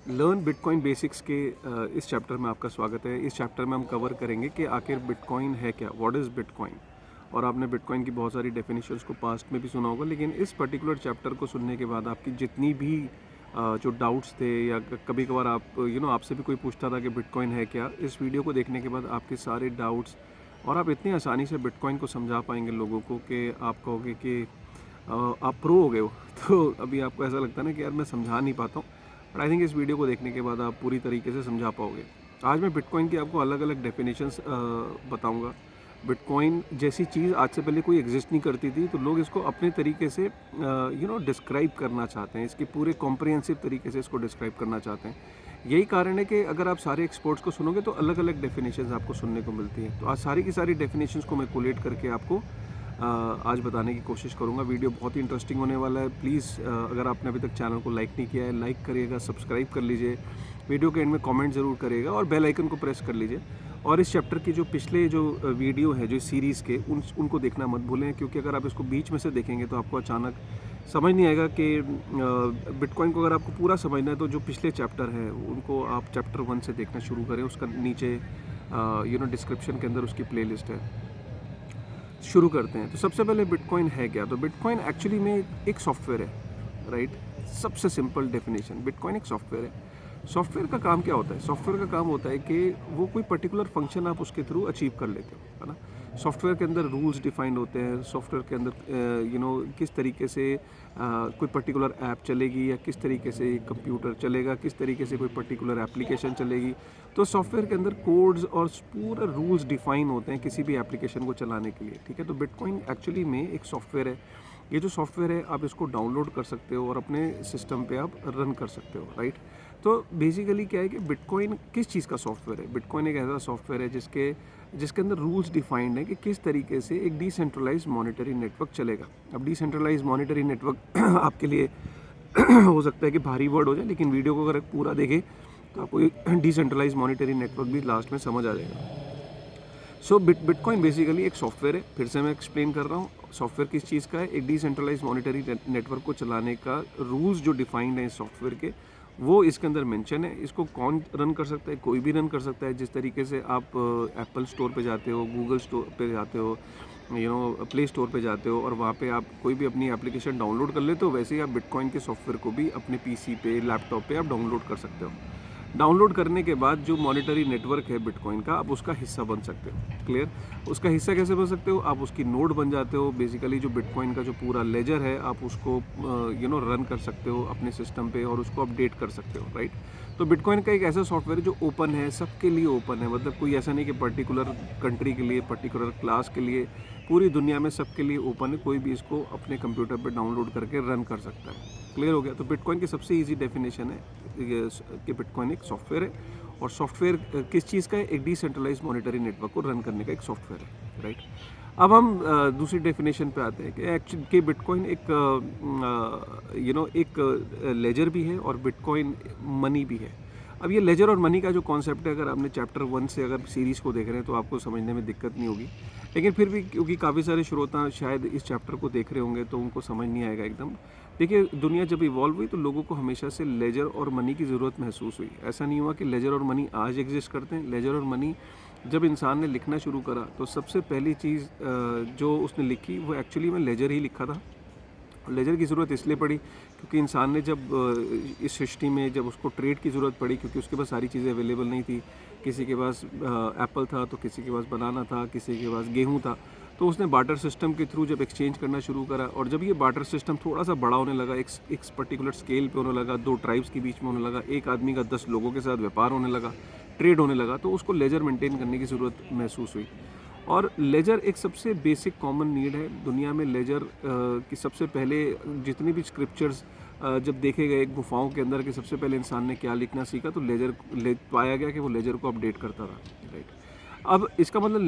Learn bitcoin basics के इस chapter में आपका स्वागत है। इस चैप्टर में हम कवर करेंगे कि आखिर बिटकॉइन है क्या, व्हाट इज़ बिटकॉइन। और आपने बिटकॉइन की बहुत सारी डेफिनेशंस को पास्ट में भी सुना होगा, लेकिन इस पर्टिकुलर चैप्टर को सुनने के बाद आपकी जितनी भी जो डाउट्स थे या कभी कभार आप आपसे भी कोई पूछता था कि बिटकॉइन है क्या, इस वीडियो को देखने के बाद आपके सारे डाउट्स और आप इतनी आसानी से बिटकॉइन को समझा पाएंगे लोगों को कि आप कहोगे कि आप प्रो हो गए हो। तो अभी आपको ऐसा लगता है ना कि यार मैं समझा नहीं पाता हूँ, बट आई थिंक इस वीडियो को देखने के बाद आप पूरी तरीके से समझा पाओगे। आज मैं बिटकॉइन की आपको अलग अलग डेफिनेशंस बताऊंगा। बिटकॉइन जैसी चीज़ आज से पहले कोई एग्जिस्ट नहीं करती थी, तो लोग इसको अपने तरीके से डिस्क्राइब करना चाहते हैं, इसके पूरे कॉम्प्रिहेंसिव तरीके से इसको डिस्क्राइब करना चाहते हैं। यही कारण है कि अगर आप सारे एक्सपर्ट्स को सुनोगे तो अलग अलग डेफिनेशंस आपको सुनने को मिलती हैं। तो आज सारी की सारी डेफिनेशंस को मैं कोलेट करके आपको आज बताने की कोशिश करूंगा। वीडियो बहुत ही इंटरेस्टिंग होने वाला है। प्लीज़ अगर आपने अभी तक चैनल को लाइक नहीं किया है, लाइक करिएगा, सब्सक्राइब कर लीजिए, वीडियो के एंड में कमेंट ज़रूर करिएगा और बेल आइकन को प्रेस कर लीजिए। और इस चैप्टर की जो पिछले जो वीडियो है जो सीरीज़ के उनको देखना मत भूलें, क्योंकि अगर आप इसको बीच में से देखेंगे तो आपको अचानक समझ नहीं आएगा कि बिटकॉइन को अगर आपको पूरा समझना है तो जो पिछले चैप्टर हैं उनको आप चैप्टर 1 से देखना शुरू करें। उसका नीचे डिस्क्रिप्शन के अंदर उसकी प्लेलिस्ट है। शुरू करते हैं। तो सबसे पहले बिटकॉइन है क्या। तो बिटकॉइन एक्चुअली में एक सॉफ्टवेयर है, राइट। सबसे सिंपल डेफिनेशन, बिटकॉइन एक सॉफ्टवेयर है। सॉफ्टवेयर का काम क्या होता है? सॉफ्टवेयर का काम होता है कि वो कोई पर्टिकुलर फंक्शन आप उसके थ्रू अचीव कर लेते हो, है ना। सॉफ्टवेयर के अंदर रूल्स डिफाइंड होते हैं। सॉफ्टवेयर के अंदर किस तरीके से कोई पर्टिकुलर ऐप चलेगी या किस तरीके से कंप्यूटर चलेगा, किस तरीके से कोई पर्टिकुलर एप्लीकेशन चलेगी। तो सॉफ्टवेयर के अंदर कोड्स और पूरा रूल्स डिफाइन होते हैं किसी भी एप्लीकेशन को चलाने के लिए, ठीक है। तो बिटकॉइन एक्चुअली में एक सॉफ्टवेयर है। ये जो सॉफ्टवेयर है आप इसको डाउनलोड कर सकते हो और अपने सिस्टम पे आप रन कर सकते हो, राइट। तो बेसिकली क्या है कि बिटकॉइन किस चीज़ का सॉफ्टवेयर है? बिटकॉइन एक ऐसा सॉफ्टवेयर है जिसके अंदर रूल्स डिफाइंड है कि किस तरीके से एक डिसेंट्रलाइज मॉनेटरी नेटवर्क चलेगा। अब डिसेंट्रलाइज मॉनेटरी नेटवर्क आपके लिए हो सकता है कि भारी वर्ड हो जाए, लेकिन वीडियो को अगर पूरा देखें तो आपको डिसेंट्रलाइज मॉनेटरी नेटवर्क भी लास्ट में समझ आ जाएगा। सो बिटकॉइन बेसिकली एक सॉफ्टवेयर है। फिर से मैं एक्सप्लेन कर रहा हूँ, सॉफ्टवेयर किस चीज़ का है। एक डिसेंट्रलाइज मॉनेटरी नेटवर्क को चलाने का रूल्स जो डिफाइंड है इस सॉफ्टवेयर के, वो इसके अंदर मेंशन है। इसको कौन रन कर सकता है? कोई भी रन कर सकता है। जिस तरीके से आप एप्पल स्टोर पे जाते हो, गूगल स्टोर पे जाते हो, प्ले स्टोर पे जाते हो और वहाँ पे आप कोई भी अपनी एप्लीकेशन डाउनलोड कर लेते हो, वैसे ही आप बिटकॉइन के सॉफ्टवेयर को भी अपने पीसी पे, लैपटॉप पे आप डाउनलोड कर सकते हो। डाउनलोड करने के बाद जो मॉनेटरी नेटवर्क है बिटकॉइन का, आप उसका हिस्सा बन सकते हो। क्लियर? उसका हिस्सा कैसे बन सकते हो? आप उसकी नोड बन जाते हो। बेसिकली जो बिटकॉइन का जो पूरा लेजर है आप उसको रन कर सकते हो अपने सिस्टम पे और उसको अपडेट कर सकते हो, राइट। तो बिटकॉइन का एक ऐसा सॉफ्टवेयर है जो ओपन है, सबके लिए ओपन है। मतलब कोई ऐसा नहीं कि पर्टिकुलर कंट्री के लिए, पर्टिकुलर क्लास के लिए, पूरी दुनिया में सबके लिए ओपन है। कोई भी इसको अपने कंप्यूटर पर डाउनलोड करके रन कर सकता है। क्लियर हो गया? तो बिटकॉइन की सबसे ईजी डेफिनेशन है कि बिटकॉइन एक सॉफ्टवेयर है। और सॉफ्टवेयर किस चीज़ का है? एक डिसेंट्रलाइज मॉनेटरी नेटवर्क को रन करने का एक सॉफ्टवेयर है, राइट। अब हम दूसरी डेफिनेशन पे आते हैं कि एक्चुअली कि बिटकॉइन एक एक लेजर भी है और बिटकॉइन मनी भी है। अब ये लेजर और मनी का जो कॉन्सेप्ट है, अगर आपने चैप्टर 1 से अगर सीरीज़ को देख रहे हैं तो आपको समझने में दिक्कत नहीं होगी, लेकिन फिर भी क्योंकि काफ़ी सारे श्रोता शायद इस चैप्टर को देख रहे होंगे तो उनको समझ नहीं आएगा एकदम। देखिए, दुनिया जब इवॉल्व हुई तो लोगों को हमेशा से लेजर और मनी की ज़रूरत महसूस हुई। ऐसा नहीं हुआ कि लेजर और मनी आज एग्जिस्ट करते हैं। लेजर और मनी जब इंसान ने लिखना शुरू करा तो सबसे पहली चीज़ जो उसने लिखी वो एक्चुअली में लेजर ही लिखा था। लेजर की ज़रूरत इसलिए पड़ी क्योंकि इंसान ने जब इस सृष्टि में जब उसको ट्रेड की ज़रूरत पड़ी, क्योंकि उसके पास सारी चीज़ें अवेलेबल नहीं थी। किसी के पास एप्पल था तो किसी के पास बनाना था, किसी के पास गेहूँ था। तो उसने बार्टर सिस्टम के थ्रू जब एक्सचेंज करना शुरू करा और जब ये बार्टर सिस्टम थोड़ा सा बड़ा होने लगा, एक पर्टिकुलर स्केल पे होने लगा, 2 ट्राइब्स के बीच में होने लगा, एक आदमी का 10 लोगों के साथ व्यापार होने लगा, ट्रेड होने लगा, तो उसको लेजर मेंटेन करने की ज़रूरत महसूस हुई। और लेजर एक सबसे बेसिक कॉमन नीड है दुनिया में। लेजर की सबसे पहले जितनी भी स्क्रिप्चर्स जब देखे गए गुफाओं के अंदर कि सबसे पहले इंसान ने क्या लिखना सीखा, तो पाया गया कि वो लेजर को अपडेट करता था, राइट। अब इसका मतलब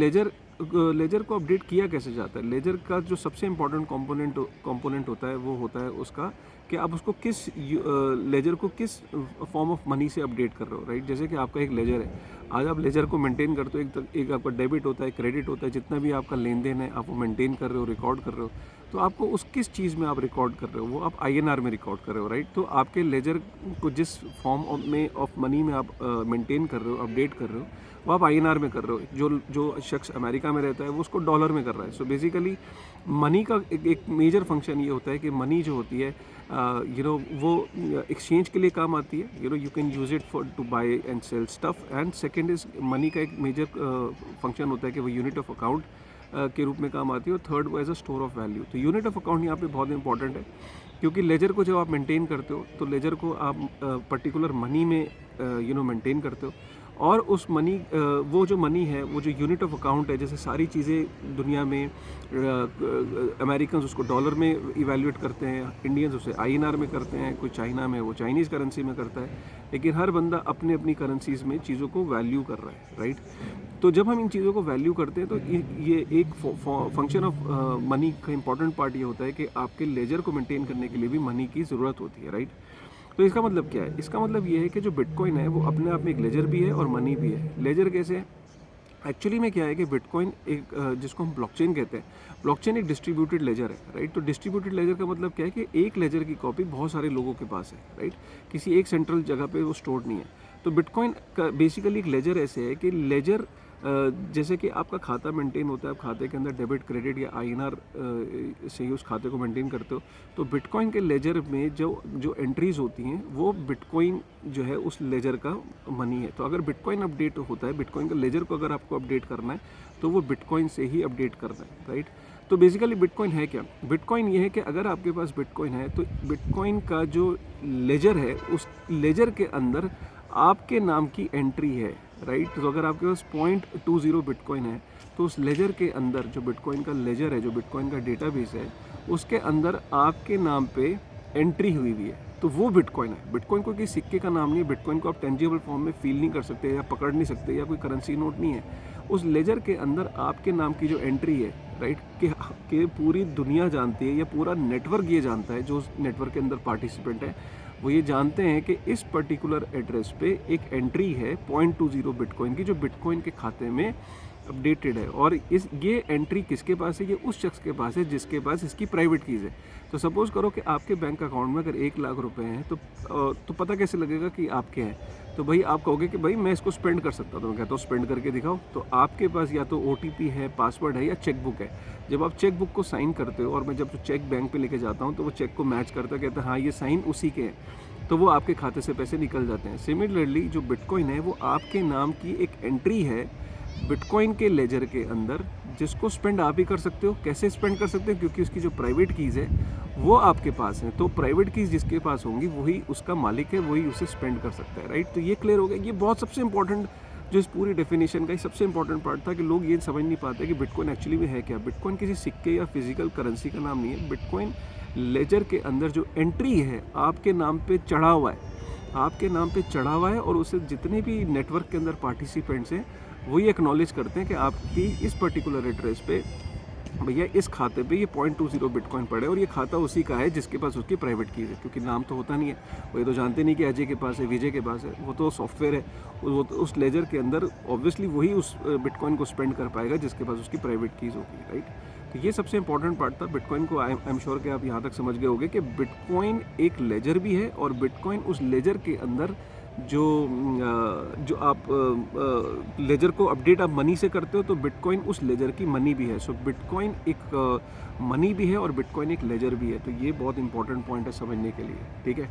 लेजर को अपडेट किया कैसे जाता है? लेजर का जो सबसे इम्पोर्टेंट कंपोनेंट होता है वो होता है उसका कि आप उसको लेजर को किस फॉर्म ऑफ मनी से अपडेट कर रहे हो, राइट। जैसे कि आपका एक लेजर है, आज आप लेजर को मेंटेन करते हो। एक आपका डेबिट होता है, क्रेडिट होता है, जितना भी आपका लेन देन है आप वो मेंटेन कर रहे हो, रिकॉर्ड कर रहे हो। तो आपको उस किस चीज़ में आप रिकॉर्ड कर रहे हो, वो आप INR में रिकॉर्ड कर रहे हो, राइट। तो आपके लेजर को जिस फॉर्म में ऑफ मनी में आप मेंटेन कर रहे हो, अपडेट कर रहे हो, वो आप INR में कर रहे हो। जो शख्स अमेरिका में रहता है वो उसको डॉलर में कर रहा है। सो बेसिकली मनी का एक मेजर फंक्शन ये होता है कि मनी जो होती है वो एक्सचेंज के लिए काम आती है। You can use it for to buy and sell stuff. And second is money का एक मेजर फंक्शन होता है कि वो यूनिट ऑफ अकाउंट के रूप में काम आती है। और थर्ड वो as a store of value. तो यूनिट ऑफ अकाउंट यहाँ पे बहुत इंपॉर्टेंट है, क्योंकि लेजर को जब आप मेंटेन करते हो तो लेजर को आप पर्टिकुलर मनी में मेंटेन करते हो। और उस मनी वो जो मनी है, वो जो यूनिट ऑफ अकाउंट है, जैसे सारी चीज़ें दुनिया में अमेरिकन उसको डॉलर में इवेल्यूएट करते हैं, इंडियंस उसे INR में करते हैं, कोई चाइना में वो चाइनीज़ करेंसी में करता है, लेकिन हर बंदा अपने अपनी करेंसीज़ में चीज़ों को वैल्यू कर रहा है, राइट। तो जब हम इन चीज़ों को वैल्यू करते हैं तो ये एक फंक्शन ऑफ मनी का इंपॉर्टेंट पार्ट ये होता है कि आपके लेजर को मेंटेन करने के लिए भी मनी की ज़रूरत होती है, राइट। तो इसका मतलब क्या है? इसका मतलब ये है कि जो बिटकॉइन है वो अपने आप में एक लेजर भी है और मनी भी है। लेजर कैसे है? एक्चुअली में क्या है कि बिटकॉइन एक जिसको हम ब्लॉकचेन कहते हैं, ब्लॉकचेन एक डिस्ट्रीब्यूटेड लेजर है, राइट। तो डिस्ट्रीब्यूटेड लेजर का मतलब क्या है कि एक लेजर की कॉपी बहुत सारे लोगों के पास है, राइट। किसी एक सेंट्रल जगह पे वो स्टोर्ड नहीं है। तो बिटकॉइन का बेसिकली एक लेजर ऐसे है कि लेजर जैसे कि आपका खाता मेंटेन होता है, आप खाते के अंदर डेबिट क्रेडिट या INR से ही उस खाते को मेंटेन करते हो। तो बिटकॉइन के लेजर में जो एंट्रीज होती हैं वो बिटकॉइन जो है उस लेजर का मनी है। तो अगर बिटकॉइन अपडेट होता है, बिटकॉइन का लेजर को अगर आपको अपडेट करना है तो वो बिटकॉइन से ही अपडेट करना है, राइट। तो बेसिकली बिटकॉइन है क्या? बिटकॉइन ये है कि अगर आपके पास बिटकॉइन है तो बिटकॉइन का जो लेजर है उस लेजर के अंदर आपके नाम की एंट्री है, राइट। तो अगर आपके पास 0.20 बिटकॉइन है तो उस लेजर के अंदर जो बिटकॉइन का लेजर है, जो बिटकॉइन का डेटाबेस है, उसके अंदर आपके नाम पे एंट्री हुई है, तो वो बिटकॉइन है। बिटकॉइन कोई सिक्के का नाम नहीं है। बिटकॉइन को आप टेंजिबल फॉर्म में फील नहीं कर सकते या पकड़ नहीं सकते या कोई करेंसी नोट नहीं है। उस लेजर के अंदर आपके नाम की जो एंट्री है, राइट, कि पूरी दुनिया जानती है या पूरा नेटवर्क ये जानता है, जो उस नेटवर्क के अंदर पार्टिसिपेंट है वो ये जानते हैं कि इस पर्टिकुलर एड्रेस पे एक एंट्री है 0.20 बिटकॉइन की, जो बिटकॉइन के खाते में अपडेटेड है। और ये एंट्री किसके पास है? ये उस शख्स के पास है जिसके पास इसकी प्राइवेट कीज़ है। तो सपोज़ करो कि आपके बैंक अकाउंट में अगर 1 लाख रुपए हैं तो पता कैसे लगेगा कि आपके हैं? तो भाई आप कहोगे कि भाई मैं इसको स्पेंड कर सकता हूँ। तो मैं कहता हूँ स्पेंड करके दिखाओ। तो आपके पास या तो OTP है, पासवर्ड है या चेकबुक है। जब आप चेकबुक को साइन करते हो और मैं जब चेक बैंक पे लेके जाता हूँ तो वो चेक को मैच करता, कहता है हाँ ये साइन उसी के हैं, तो वो आपके खाते से पैसे निकल जाते हैं। सिमिलरली जो बिटकॉइन है वो आपके नाम की एक एंट्री है बिटकॉइन के लेजर के अंदर, जिसको स्पेंड आप ही कर सकते हो। कैसे स्पेंड कर सकते हो? क्योंकि उसकी जो प्राइवेट कीज़ है वो आपके पास है। तो प्राइवेट कीज़ जिसके पास होंगी वही उसका मालिक है, वही उसे स्पेंड कर सकता है, राइट। तो ये क्लियर हो गया। ये बहुत सबसे इंपॉर्टेंट जो इस पूरी डेफिनेशन का सबसे इंपॉर्टेंट पार्ट था कि लोग ये समझ नहीं पाते कि बिटकॉइन एक्चुअली में है क्या। बिटकॉइन किसी सिक्के या फिजिकल करेंसी का नाम नहीं है। बिटकॉइन लेजर के अंदर जो एंट्री है आपके नाम पे चढ़ा हुआ है, आपके नाम पे चढ़ा हुआ है, और उसे जितने भी नेटवर्क के अंदर पार्टिसिपेंट्स हैं वही एक्नॉलेज करते हैं कि आपकी इस पर्टिकुलर एड्रेस पे भैया इस खाते पे ये 0.20 बिटकॉइन पड़े, और ये खाता उसी का है जिसके पास उसकी प्राइवेट कीज़ है। क्योंकि नाम तो होता नहीं है, वो ये तो जानते नहीं कि अजय के पास है, विजय के पास है। वो तो सॉफ्टवेयर है, वो तो उस लेजर के अंदर ऑब्वियसली वही उस बिटकॉइन को स्पेंड कर पाएगा जिसके पास उसकी प्राइवेट कीज़ होगी, राइट। तो ये सबसे इंपॉर्टेंट पार्ट था बिटकॉइन को। आई एम श्योर कि आप यहाँ तक समझ गए होंगे कि बिटकॉइन एक लेजर भी है, और बिटकॉइन उस लेजर के अंदर जो आप लेजर को अपडेट आप मनी से करते हो, तो बिटकॉइन उस लेजर की मनी भी है। सो बिटकॉइन एक मनी भी है और बिटकॉइन एक लेजर भी है। तो ये बहुत इंपॉर्टेंट पॉइंट है समझने के लिए, ठीक है।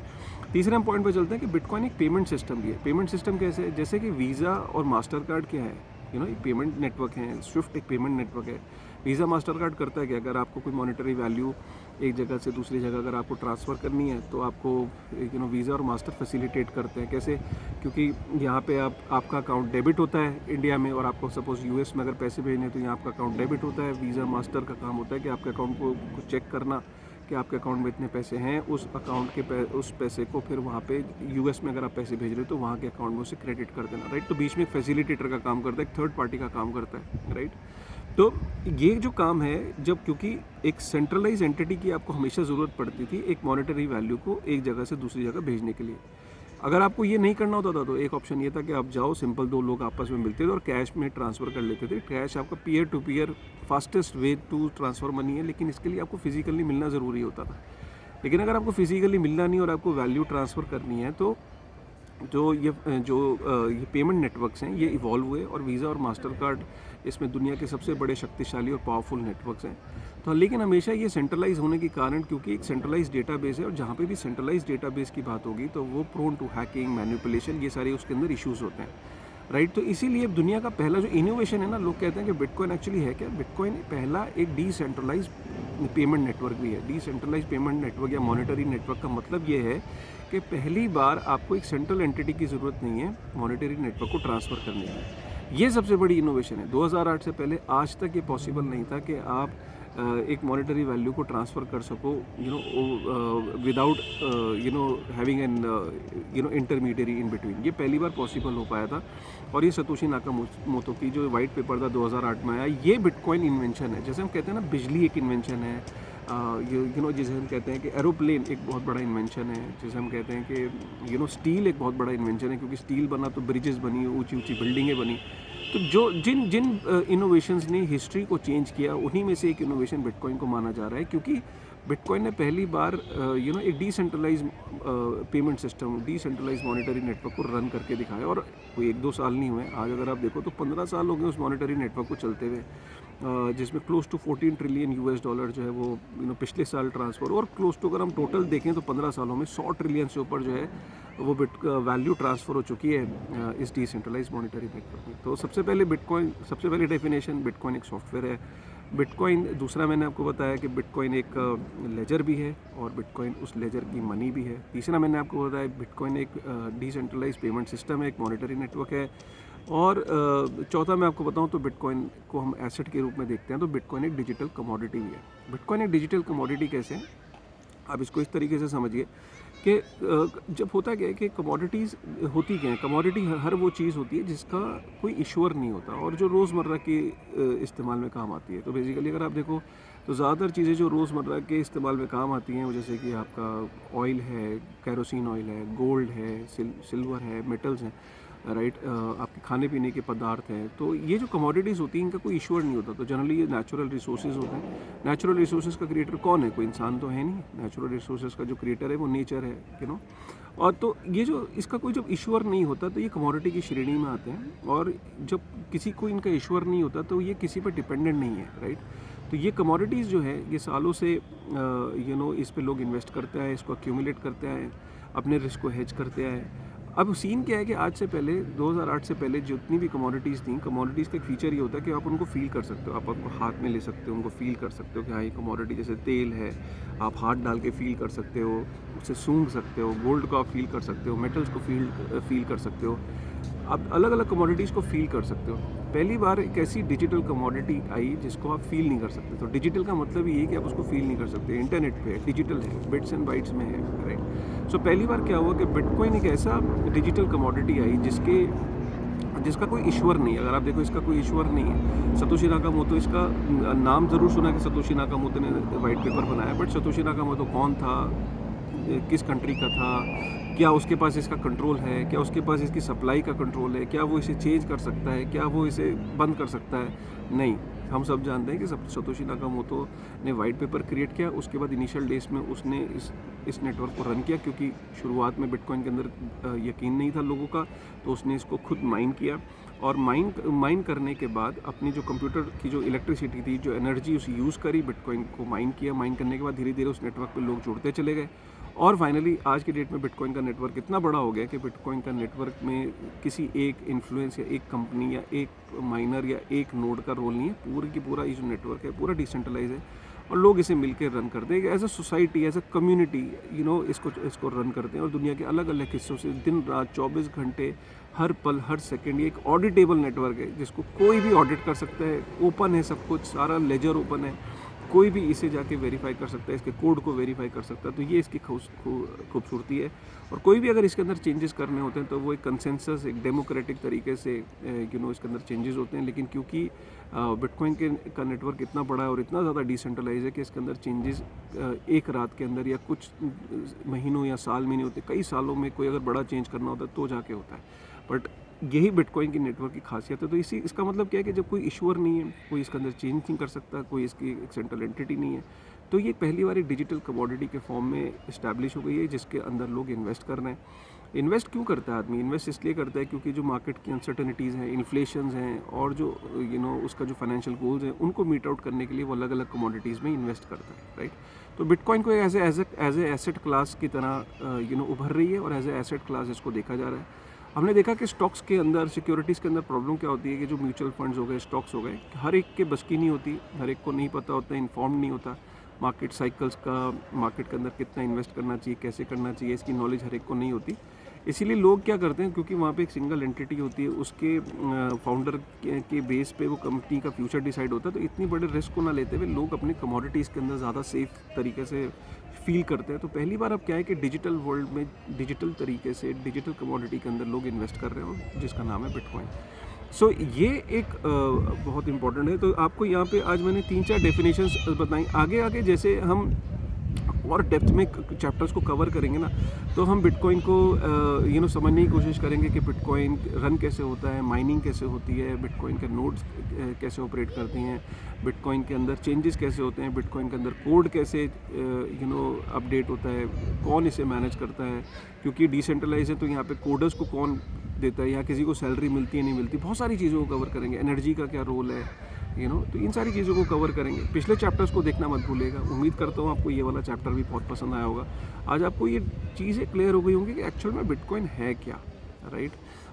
तीसरे हम पॉइंट पे चलते हैं कि बिटकॉइन एक पेमेंट सिस्टम भी है। पेमेंट सिस्टम कैसे है? जैसे कि वीज़ा और मास्टर कार्ड क्या है, एक पेमेंट नेटवर्क है। स्विफ्ट एक पेमेंट नेटवर्क है। वीज़ा मास्टर कार्ड करता है कि अगर आपको कोई मॉनेटरी वैल्यू एक जगह से दूसरी जगह अगर आपको ट्रांसफ़र करनी है तो आपको वीज़ा और मास्टर फैसिलिटेट करते हैं। कैसे? क्योंकि यहाँ पे आपका अकाउंट डेबिट होता है इंडिया में, और आपको सपोज़ US में अगर पैसे भेजने हैं तो यहाँ आपका अकाउंट डेबिट होता है। वीज़ा मास्टर का काम होता है कि आपके अकाउंट को चेक करना कि आपके अकाउंट में इतने पैसे हैं, उस अकाउंट के उस पैसे को फिर वहाँ पे US में अगर आप पैसे भेज रहे हो तो वहाँ के अकाउंट में उसे क्रेडिट कर देना, राइट। तो बीच में एक फैसिलिटेटर का काम करता है, एक थर्ड पार्टी का काम करता है, राइट। तो ये जो काम है, जब क्योंकि एक सेंट्रलाइज एंटिटी की आपको हमेशा ज़रूरत पड़ती थी एक मॉनेटरी वैल्यू को एक जगह से दूसरी जगह भेजने के लिए, अगर आपको ये नहीं करना होता था तो एक ऑप्शन ये था कि आप जाओ, सिंपल दो लोग आपस में मिलते थे और कैश में ट्रांसफ़र कर लेते थे। कैश आपका peer to peer fastest way to transfer money है, लेकिन इसके लिए आपको फिजिकली मिलना ज़रूरी होता था। लेकिन अगर आपको फिजिकली मिलना नहीं और आपको वैल्यू ट्रांसफ़र करनी है तो ये पेमेंट नेटवर्क्स हैं, ये इवॉल्व हुए और वीज़ा और मास्टर कार्ड इसमें दुनिया के सबसे बड़े शक्तिशाली और पावरफुल नेटवर्क्स हैं। तो लेकिन हमेशा ये सेंट्रलाइज होने के कारण, क्योंकि एक सेंट्रलाइज डेटाबेस है और जहाँ पे भी सेंट्रलाइज डेटाबेस की बात होगी तो वो प्रोन टू हैकिंग, मैनिपुलेशन, ये सारे उसके अंदर इश्यूज़ होते हैं, राइट। तो इसीलिए दुनिया का पहला जो इनोवेशन है ना, लोग कहते हैं कि बिटकॉइन एक्चुअली है क्या। बिटकॉइन पहला एक डिसेंट्रलाइज पेमेंट नेटवर्क भी है। डिसेंट्रलाइज पेमेंट नेटवर्क या मॉनेटरी नेटवर्क का मतलब ये है कि पहली बार आपको एक सेंट्रल एंटिटी की ज़रूरत नहीं है मॉनेटरी नेटवर्क को ट्रांसफ़र करने की। ये सबसे बड़ी इनोवेशन है। 2008 से पहले आज तक ये पॉसिबल नहीं था कि आप एक मॉनेटरी वैल्यू को ट्रांसफ़र कर सको without having an intermediary in between. ये पहली बार पॉसिबल हो पाया था और ये सतोशी नाकामोतो की जो वाइट पेपर था 2008 में आया, ये बिटकॉइन इन्वेंशन है। जैसे हम कहते हैं ना, बिजली एक इन्वेंशन है, जैसे हम कहते हैं कि एरोप्लेन एक बहुत बड़ा इन्वेंशन है, जैसे हम कहते हैं कि स्टील एक बहुत बड़ा इन्वेंशन है, क्योंकि स्टील बना तो ब्रिजेस बनी, ऊंची ऊंची बिल्डिंगें बनी। तो जो जिन जिन इनोवेशंस ने हिस्ट्री को चेंज किया, उन्हीं में से एक इनोवेशन बिटकॉइन को माना जा रहा है, क्योंकि बिटकॉइन ने पहली बार एक decentralise payment system, decentralise monetary network को रन करके दिखाया। और कोई 1-2 साल नहीं हुए, आज अगर आप देखो तो 15 साल हो गए उस मॉनेटरी नेटवर्क को चलते हुए, जिसमें close to 14 trillion US dollar जो है वो पिछले साल ट्रांसफ़र, और क्लोज टू अगर हम टोटल देखें तो 15 सालों में 100 ट्रिलियन से ऊपर जो है वो वैल्यू ट्रांसफ़र हो चुकी है इस डिसेंट्रलाइज मॉनेटरी नेटवर्क में। तो सबसे पहले डेफिनेशन, बिटकॉइन एक सॉफ्टवेयर है। बिटकॉइन, दूसरा मैंने आपको बताया कि बिटकॉइन एक लेजर भी है और बिटकॉइन उस लेजर की मनी भी है। तीसरा मैंने आपको बताया बिटकॉइन एक डिसेंट्रलाइज पेमेंट सिस्टम है, एक मॉनेटरी नेटवर्क है। और चौथा मैं आपको बताऊं तो बिटकॉइन को हम एसेट के रूप में देखते हैं, तो बिटकॉइन एक डिजिटल कमोडिटी भी है। बिटकॉइन एक डिजिटल कमोडिटी कैसे है, आप इसको इस तरीके से समझिए कि जब होता क्या है कि कमोडिटीज़ होती क्या है, कमोडिटी हर वो चीज़ होती है जिसका कोई इशूअर नहीं होता और जो रोज़मर्रा के इस्तेमाल में काम आती है। तो बेसिकली अगर आप देखो तो ज़्यादातर चीज़ें जो रोज़मर्रा के इस्तेमाल में काम आती हैं, वो जैसे कि आपका ऑयल है, कैरोसिन ऑयल है, गोल्ड है, सिल्वर है, मेटल्स हैं, राइट, आपके खाने पीने के पदार्थ हैं। तो ये जो कमोडिटीज़ होती हैं इनका कोई इशूअर नहीं होता। तो जनरली ये नेचुरल रिसोर्सेज होते हैं। नेचुरल रिसोर्सेज का क्रिएटर कौन है, कोई इंसान तो है नहीं। नेचुरल रिसोर्सेज का जो क्रिएटर है वो नेचर है, और तो ये जो इसका कोई जब इशूअर नहीं होता तो ये कमोडिटी की श्रेणी में आते हैं, और जब किसी को इनका इशूअर नहीं होता तो ये किसी पर डिपेंडेंट नहीं है, राइट। तो ये कमोडिटीज़ जो है ये सालों से इस पे लोग इन्वेस्ट करते हैं, इसको एक्यूमुलेट करते हैं, अपने रिस्क को हेज करते हैं। अब सीन क्या है कि आज से पहले 2008 से पहले जितनी भी कमोडिटीज़ थी, कमोडिटीज़ का एक फीचर ये होता है कि आप उनको फील कर सकते हो, आप उनको हाथ में ले सकते हो, उनको फील कर सकते हो कि हाँ ये कमोडिटी, जैसे तेल है आप हाथ डाल के फील कर सकते हो, उसे सूंघ सकते हो, गोल्ड को आप फील कर सकते हो, मेटल्स को फील कर सकते हो, आप अलग अलग कमोडिटीज़ को फील कर सकते हो। पहली बार एक ऐसी डिजिटल कमोडिटी आई जिसको आप फील नहीं कर सकते। तो डिजिटल का मतलब ये है कि आप उसको फील नहीं कर सकते। इंटरनेट पे है, डिजिटल है, बिट्स एंड बाइट्स में है, राइट। सो पहली बार क्या हुआ कि बिटकॉइन एक ऐसा डिजिटल कमोडिटी आई जिसका कोई इशूअर नहीं है। अगर आप देखो इसका कोई इशूअर नहीं है। सतोशी नाकामोतो, इसका नाम ज़रूर सुना कि सतोशी नाकामोतो ने वाइट पेपर बनाया, बट सतोशी नाकामोतो कौन था, किस कंट्री का था, क्या उसके पास इसका कंट्रोल है, क्या उसके पास इसकी सप्लाई का कंट्रोल है, क्या वो इसे चेंज कर सकता है, क्या वो इसे बंद कर सकता है, नहीं। हम सब जानते हैं कि सतोशी नाकामोतो ने वाइट पेपर क्रिएट किया, उसके बाद इनिशियल डेज में उसने इस नेटवर्क को रन किया, क्योंकि शुरुआत में बिटकॉइन के अंदर यकीन नहीं था लोगों का, तो उसने इसको खुद माइन किया, और माइन करने के बाद अपनी जो कंप्यूटर की जो इलेक्ट्रिसिटी थी, जो एनर्जी उसे यूज़ करी, बिटकॉइन को माइन किया। माइन करने के बाद धीरे धीरे उस नेटवर्क पे लोग जुड़ते चले गए, और फाइनली आज की डेट में बिटकॉइन का नेटवर्क इतना बड़ा हो गया कि बिटकॉइन का नेटवर्क में किसी एक इन्फ्लुएंस या एक कंपनी या एक माइनर या एक नोड का रोल नहीं है। पूरी की पूरा ये जो नेटवर्क है पूरा डिसेंट्रलाइज है, और लोग इसे मिलकर रन करते हैं as a society, as a community, इसको रन करते हैं। और दुनिया के अलग अलग हिस्सों से दिन रात 24 घंटे हर पल हर सेकंड ये एक ऑडिटेबल नेटवर्क है जिसको कोई भी ऑडिट कर सकता है। ओपन है सब कुछ, सारा लेजर ओपन है, कोई भी इसे जाके वेरीफाई कर सकता है, इसके कोड को वेरीफाई कर सकता है। तो ये इसकी खूबसूरती है। और कोई भी अगर इसके अंदर चेंजेस करने होते हैं तो वो एक कंसेंसस, एक डेमोक्रेटिक तरीके से इसके अंदर चेंजेस होते हैं। लेकिन क्योंकि बिटकॉइन का नेटवर्क इतना बड़ा है और इतना ज़्यादा डिसेंट्रलाइज है कि इसके अंदर चेंजेस एक रात के अंदर या कुछ महीनों या साल में नहीं होते, कई सालों में कोई अगर बड़ा चेंज करना होता है तो जाके होता है। बट यही बिटकॉइन की नेटवर्क की खासियत है। तो इसका मतलब क्या है कि जब कोई इशूअर नहीं है, कोई इसके अंदर चेंज नहीं कर सकता, कोई इसकी एक सेंट्रल एंटिटी नहीं है, तो ये पहली बार एक डिजिटल कमोडिटी के फॉर्म में इस्टेब्लिश हो गई है जिसके अंदर लोग इन्वेस्ट कर रहे हैं। इन्वेस्ट क्यों करता है आदमी? इन्वेस्ट इसलिए करता है क्योंकि जो मार्केट की अनसर्टनिटीज़ हैं, इन्फ्लेशंस हैं और जो उसका जो फाइनेंशियल गोल्स हैं उनको मीट आउट करने के लिए वो अलग अलग कमोडिटीज़ में इन्वेस्ट करता है, राइट। तो बिटकॉइन को एज ए एसेट क्लास की तरह उभर रही है और एज ए एसेट क्लास इसको देखा जा रहा है। हमने देखा कि स्टॉक्स के अंदर, सिक्योरिटीज़ के अंदर प्रॉब्लम क्या होती है कि जो म्यूचुअल फंड्स हो गए, स्टॉक्स हो गए, हर एक के बस की नहीं होती, हर एक को नहीं पता होता, इन्फॉर्म नहीं होता मार्केट साइकिल्स का, मार्केट के अंदर कितना इन्वेस्ट करना चाहिए, कैसे करना चाहिए, इसकी नॉलेज हर एक को नहीं होती। इसीलिए लोग क्या करते हैं, क्योंकि वहाँ पे एक सिंगल एंटिटी होती है, उसके फाउंडर के बेस पे वो कंपनी का फ्यूचर डिसाइड होता है। तो इतनी बड़े रिस्क को ना लेते हुए लोग अपने कमोडिटीज़ के अंदर ज़्यादा सेफ तरीके से फील करते हैं। तो पहली बार अब क्या है कि डिजिटल वर्ल्ड में डिजिटल तरीके से डिजिटल कमोडिटी के अंदर लोग इन्वेस्ट कर रहे हो जिसका नाम है बिटकॉइन। सो ये एक बहुत इंपॉर्टेंट है। तो आपको यहाँ पे आज मैंने 3-4 डेफिनेशंस बताई। आगे आगे जैसे हम और डेप्थ में चैप्टर्स को कवर करेंगे ना, तो हम बिटकॉइन को समझने की कोशिश करेंगे कि बिटकॉइन रन कैसे होता है, माइनिंग कैसे होती है, बिटकॉइन के नोड्स कैसे ऑपरेट करती हैं, बिटकॉइन के अंदर चेंजेस कैसे होते हैं, बिटकॉइन के अंदर कोड कैसे अपडेट होता है, कौन इसे मैनेज करता है, क्योंकि डिसेंट्रलाइज है तो यहाँ पे कोडर्स को कौन देता है, यहाँ किसी को सैलरी मिलती है नहीं मिलती, बहुत सारी चीज़ों को कवर करेंगे। एनर्जी का क्या रोल है, तो इन सारी चीज़ों को कवर करेंगे। पिछले चैप्टर्स को देखना मत भूलिएगा। उम्मीद करता हूँ आपको ये वाला चैप्टर भी बहुत पसंद आया होगा। आज आपको ये चीज़ें क्लियर हो गई होंगी कि एक्चुअल में बिटकॉइन है क्या, राइट,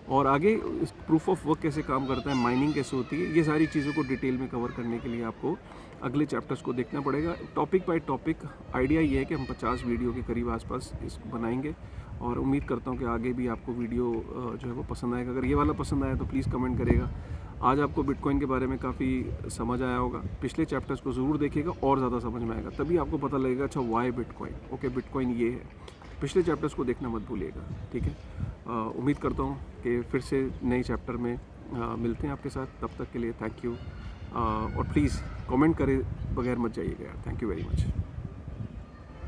और आगे इस प्रूफ ऑफ वर्क कैसे काम करता है, माइनिंग कैसे होती है, ये सारी चीज़ों को डिटेल में कवर करने के लिए आपको अगले चैप्टर्स को देखना पड़ेगा। टॉपिक बाय टॉपिक आइडिया ये है कि हम 50 वीडियो के करीब आसपास इसको बनाएंगे और उम्मीद करता हूँ कि आगे भी आपको वीडियो जो है वो पसंद आएगा। अगर ये वाला पसंद आया तो प्लीज़ कमेंट करिएगा। आज आपको बिटकॉइन के बारे में काफ़ी समझ आया होगा। पिछले चैप्टर्स को ज़रूर देखिएगा और ज़्यादा समझ में आएगा, तभी आपको पता लगेगा अच्छा वाई बिटकॉइन, ओके बिटकॉइन ये है। पिछले चैप्टर्स को देखना मत भूलिएगा, ठीक है। उम्मीद करता हूँ कि फिर से नए चैप्टर में मिलते हैं आपके साथ। तब तक के लिए थैंक यू। और प्लीज़ कमेंट करे बगैर मत जाइएगा यार। Thank you very much.